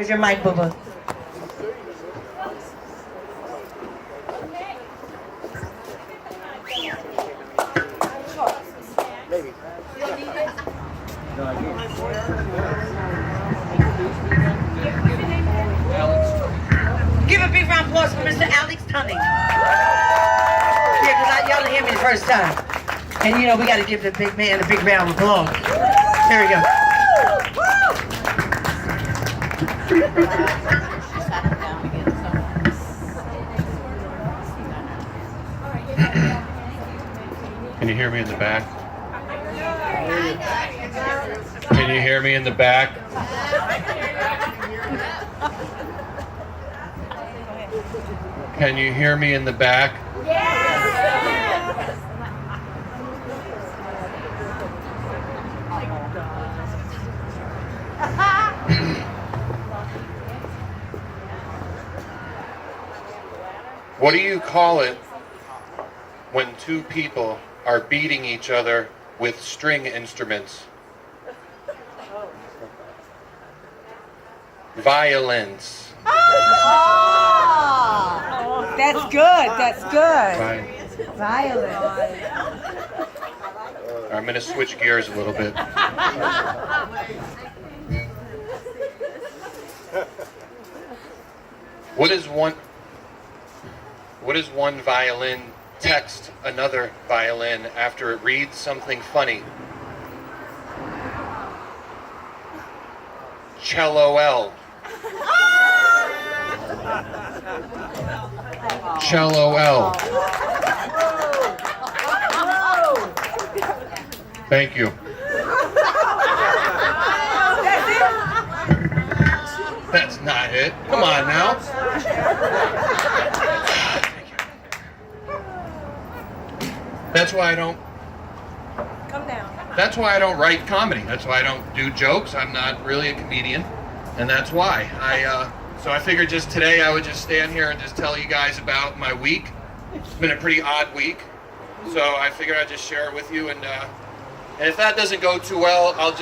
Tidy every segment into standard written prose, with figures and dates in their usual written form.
Here's your mic, boo-boo. Give a big round of applause for Mr. Alex Tonne. Yeah, because I yelled at him the first time. And you know, we got to give the big man a big round of applause. There we go. Can you hear me in the back? Can you hear me in the back? Can you hear me in the back? What do you call it when two people are beating each other with string instruments? Violence. Oh, that's good. That's good. Violent. I'm going to switch gears a little bit. What is one violin text another violin after it reads something funny? Cello-L. Cello-L. Thank you. That's not it. Come on now. That's why I don't. Come down. That's why I don't write comedy. That's why I don't do jokes. I'm not really a comedian, and that's why So I figured just today I would just stand here and just tell you guys about my week. It's been a pretty odd week, so I figured I'd just share it with you. And if that doesn't go too well, I'll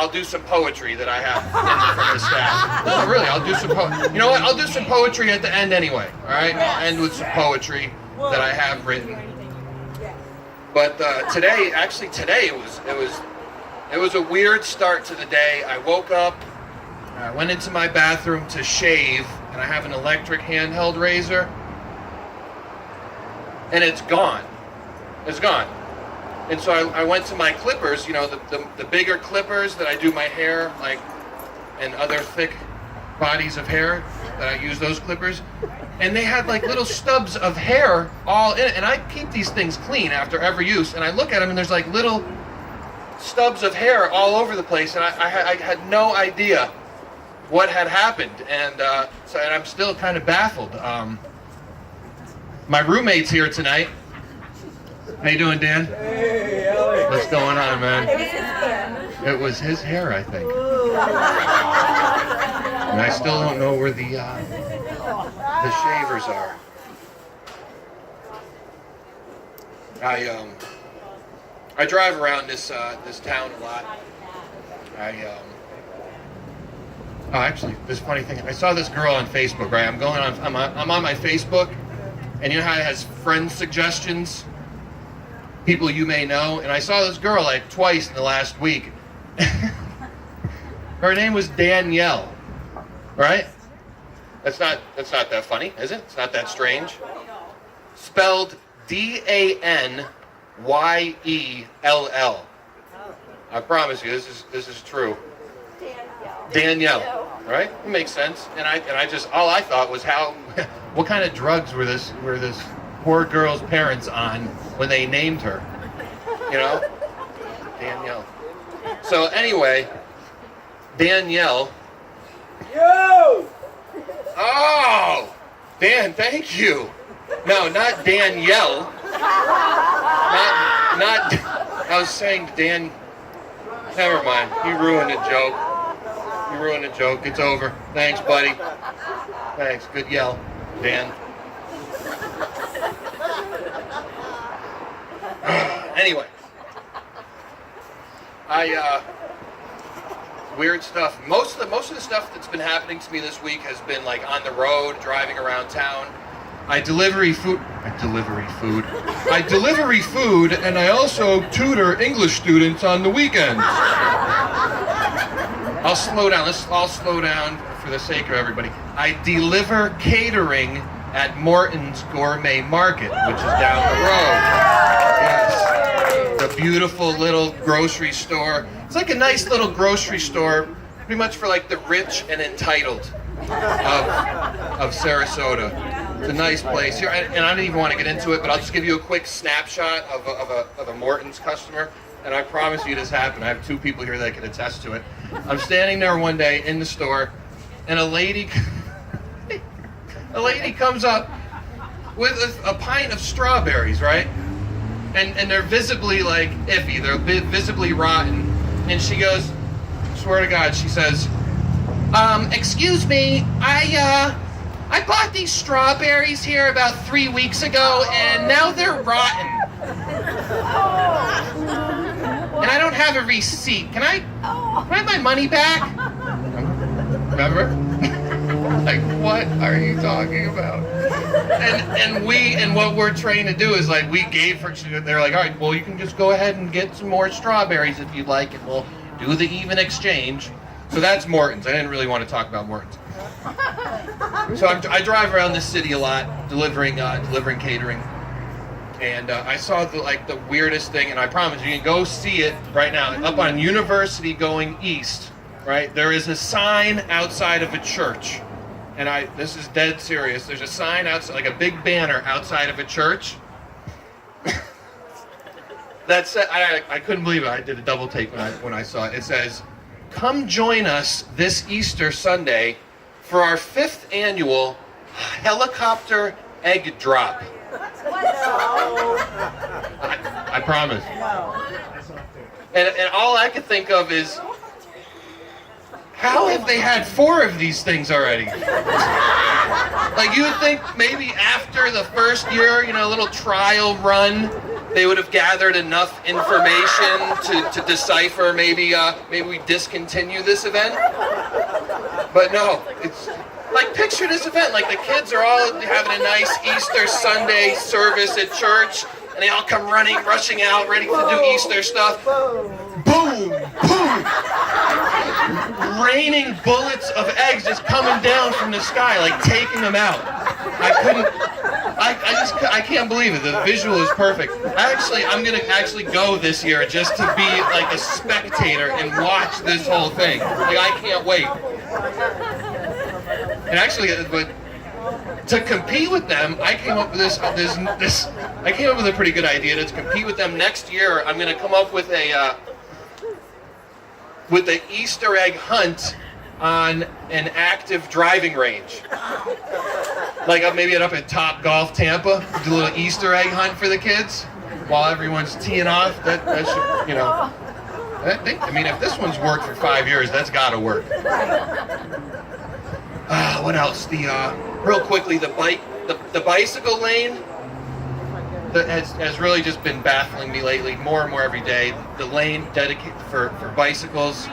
do some poetry that I have from the staff. No, really, I'll do some You know what? I'll do some poetry at the end anyway. All right, I'll end with some poetry that I have written. But today it was a weird start to the day. I woke up, I went into my bathroom to shave, and I have an electric handheld razor, and it's gone. It's gone. And so I went to my clippers, you know, the bigger clippers that I do my hair, like, and other thick bodies of hair that I use those clippers. And they had like little stubs of hair all in it. And I keep these things clean after every use. And I look at them and there's like little stubs of hair all over the place. And I had no idea what had happened. And and I'm still kind of baffled. My roommate's here tonight. How you doing, Dan? Hey, Alex. What's going on, man? It was his hair, I think. And I still don't know where the shavers are. I drive around this town a lot. Oh, actually, this funny thing. I saw this girl on Facebook. Right, I'm on my Facebook, and you know how it has friend suggestions, people you may know, and I saw this girl like twice in the last week. Her name was Danielle. Right? That's not that funny, is it? It's not that strange. Spelled Daniell. I promise you, this is true. Danielle. Right? It makes sense. And I just all I thought was what kind of drugs were this poor girl's parents on when they named her? You know? Danielle. So anyway, Danielle. Yo! Oh! Dan, thank you. No, not Danielle. Not I was saying Dan. Never mind. You ruined the joke. You ruined the joke. It's over. Thanks, buddy. Thanks. Good yell, Dan. Anyway. weird stuff. Most of the stuff that's been happening to me this week has been like on the road, driving around town. I delivery food, and I also tutor English students on the weekends. I'll slow down. I'll slow down for the sake of everybody. I deliver catering at Morton's Gourmet Market, which is down the road. Yes. The beautiful little grocery store. It's like a nice little grocery store, pretty much for like the rich and entitled of Sarasota. It's a nice place here, and I don't even want to get into it, but I'll just give you a quick snapshot of a Morton's customer, and I promise you this happened. I have 2 people here that can attest to it. I'm standing there one day in the store, and a lady comes up with a pint of strawberries, right? And they're visibly like iffy, they're visibly rotten, and she goes, swear to God, she says, excuse me, I bought these strawberries here about 3 weeks ago, and now they're rotten. And I don't have a receipt. Can I have my money back? Remember? Like, what are you talking about? And what we're trained to do is like, we gave her, they're like, all right, well, you can just go ahead and get some more strawberries if you'd like, and we'll do the even exchange. So that's Morton's. I didn't really want to talk about Morton's. So I drive around this city a lot, delivering catering, and I saw the weirdest thing, and I promise you can go see it right now. Up on University going east, right? There is a sign outside of a church, and this is dead serious. There's a sign outside, like a big banner outside of a church. That said, I couldn't believe it. I did a double take when I saw it. It says, "Come join us this Easter Sunday for our 5th annual helicopter egg drop." I promise. And all I could think of is, how have they had 4 of these things already? Like, you would think maybe after the first year, a little trial run, they would have gathered enough information to decipher maybe we discontinue this event. But no, it's like, picture this event, like the kids are all having a nice Easter Sunday service at church, and they all come rushing out, ready to do Easter stuff. Boom, boom. Raining bullets of eggs just coming down from the sky, like taking them out. I can't believe it. The visual is perfect. I'm gonna go this year just to be like a spectator and watch this whole thing. Like, I can't wait. And actually, but to compete with them, I came up with I came up with a pretty good idea. To compete with them next year, I'm gonna come up with a Easter egg hunt on an active driving range. Like maybe up at Top Golf Tampa, do a little Easter egg hunt for the kids while everyone's teeing off. That should, I mean, if this one's worked for 5 years, that's got to work. What else? Real quickly, the bicycle lane that has really just been baffling me lately, more and more every day. The lane dedicated for bicycles.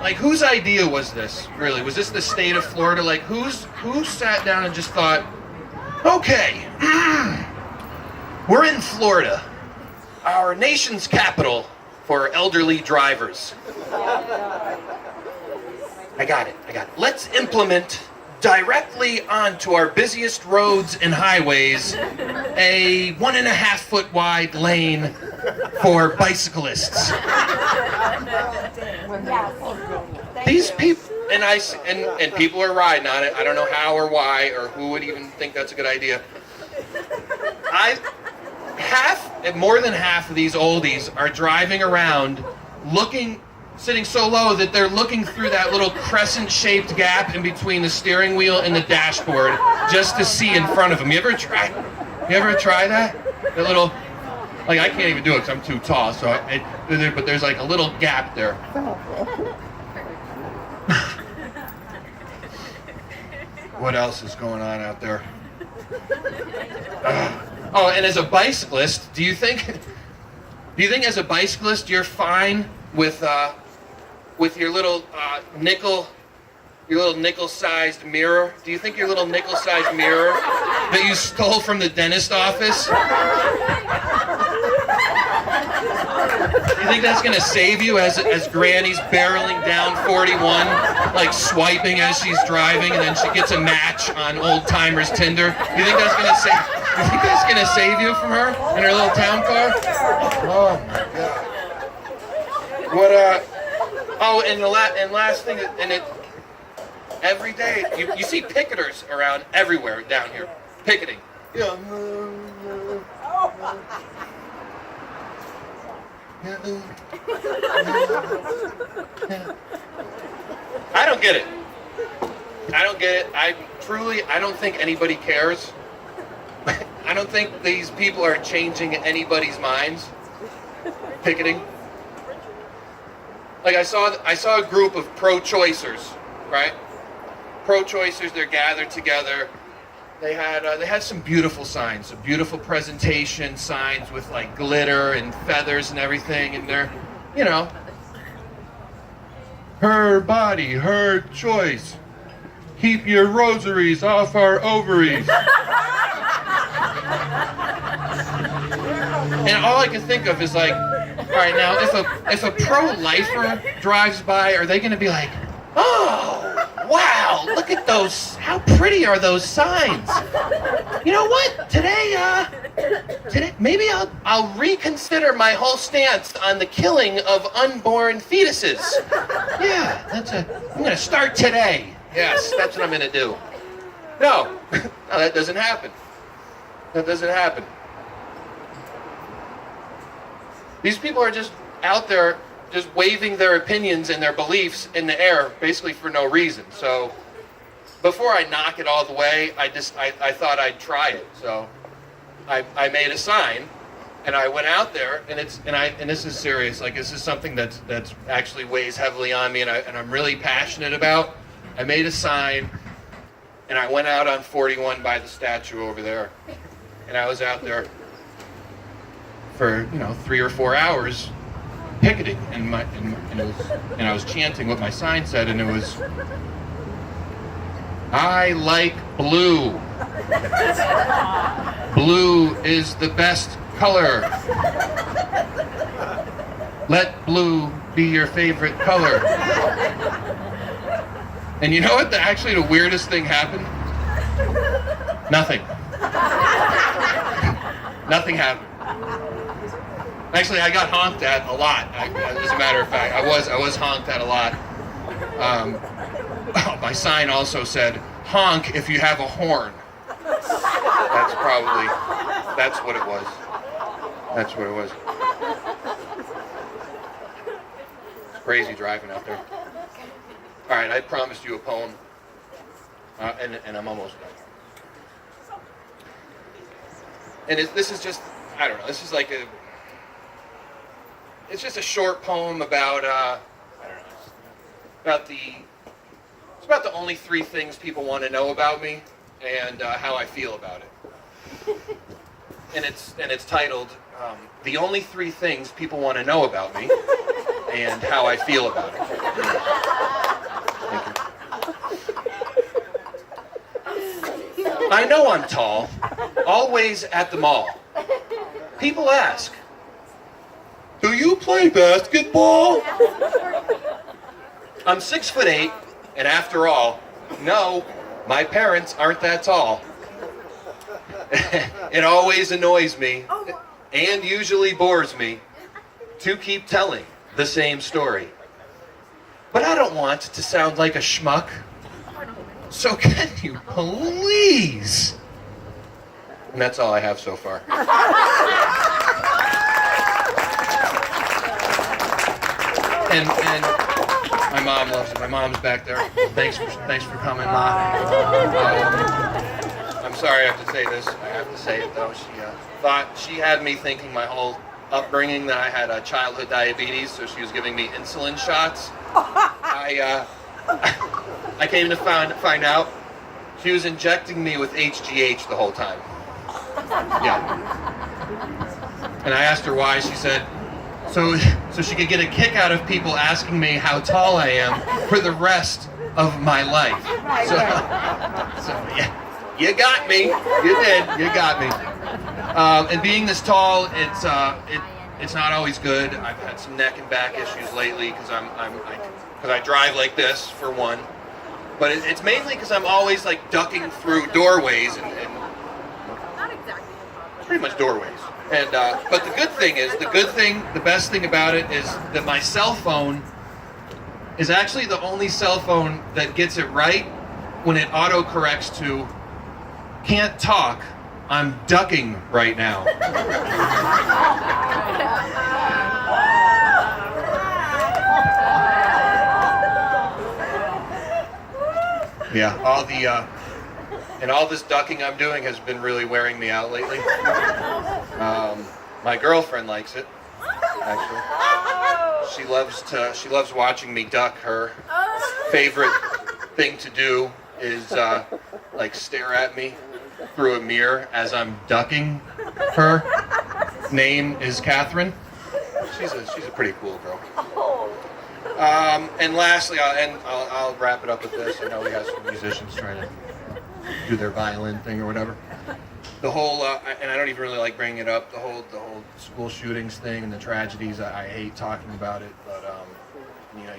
Like, whose idea was this, really? Was this the state of Florida? Like, who sat down and just thought, okay, we're in Florida, our nation's capital for elderly drivers. I got it. Let's implement directly onto our busiest roads and highways a 1.5 foot wide lane for bicyclists. These people, and people are riding on it. I don't know how or why or who would even think that's a good idea. More than half of these oldies are driving around sitting so low that they're looking through that little crescent-shaped gap in between the steering wheel and the dashboard just to see in front of them. You ever try that? That little, like, I can't even do it because I'm too tall, but there's like a little gap there. What else is going on out there? Oh, and as a bicyclist, do you think as a bicyclist you're fine with with your little nickel-sized mirror. Do you think your little nickel-sized mirror that you stole from the dentist office? You think that's gonna save you as Granny's barreling down 41, like swiping as she's driving, and then she gets a match on Old Timers Tinder? You think that's gonna save? You think that's gonna save you from her in her little town car? Oh my God! What Oh, and last thing, and it every day you see picketers around everywhere down here, picketing. Yeah. I don't get it. I don't get it. I don't think anybody cares. I don't think these people are changing anybody's minds. Picketing. Like I saw a group of pro-choicers, right? Pro-choicers, they're gathered together. They had some beautiful signs, some beautiful presentation signs with like glitter and feathers and everything, and they're, you know, her body, her choice. Keep your rosaries off our ovaries. And all I can think of is like, all right, now if a pro-lifer drives by, are they going to be like, oh, wow, look at those, how pretty are those signs? You know what, today maybe I'll reconsider my whole stance on the killing of unborn fetuses. Yeah, I'm going to start today. Yes, that's what I'm going to do. No, that doesn't happen. That doesn't happen. These people are just out there just waving their opinions and their beliefs in the air, basically for no reason. So before I knock it all the way, I thought I'd try it. So I made a sign, and I went out there, and this is serious. Like, this is something that's actually weighs heavily on me, and I'm really passionate about. I made a sign, and I went out on 41 by the statue over there, and I was out there for 3 or 4 hours picketing, and I was chanting what my sign said, and it was, I like blue. Blue is the best color. Let blue be your favorite color. And you know what? Actually, the weirdest thing happened? Nothing. Nothing happened. Actually, I got honked at a lot. As a matter of fact, I was honked at a lot. My sign also said, honk if you have a horn. That's what it was. That's what it was. It's crazy driving out there. All right, I promised you a poem, and I'm almost done. And this is just, I don't know, this is like it's just a short poem about, I don't know, it's about the only 3 things people want to know about me, and how I feel about it. And it's titled, The Only 3 Things People Want to Know About Me, and How I Feel About It. Thank you. I know I'm tall, always at the mall. People ask, do you play basketball? I'm 6'8", and after all, no, my parents aren't that tall. It always annoys me, and usually bores me, to keep telling the same story. But I don't want to sound like a schmuck, so can you please? And that's all I have so far. And my mom loves it. My mom's back there. Thanks for coming, Mom. I'm sorry I have to say this. I have to say it though. She had me thinking my whole upbringing that I had childhood diabetes, so she was giving me insulin shots. I came to find out she was injecting me with HGH the whole time. Yeah. And I asked her why. She said, so she could get a kick out of people asking me how tall I am for the rest of my life. So yeah, you got me. You did. You got me. And being this tall, it's not always good. I've had some neck and back issues lately because I drive like this for one, but it's mainly because I'm always like ducking through doorways and pretty much doorways. And but the good thing is, the best thing about it is that my cell phone is actually the only cell phone that gets it right when it autocorrects to "can't talk, I'm ducking right now." Yeah, all this ducking I'm doing has been really wearing me out lately. My girlfriend likes it, actually. She loves watching me duck. Her favorite thing to do is like stare at me through a mirror as I'm ducking. Her name is Catherine. She's a pretty cool girl. And lastly, I'll wrap it up with this. I know we have some musicians trying to do their violin thing or whatever. The whole, and I don't even really like bringing it up, the whole school shootings thing and the tragedies, I hate talking about it, but, you know,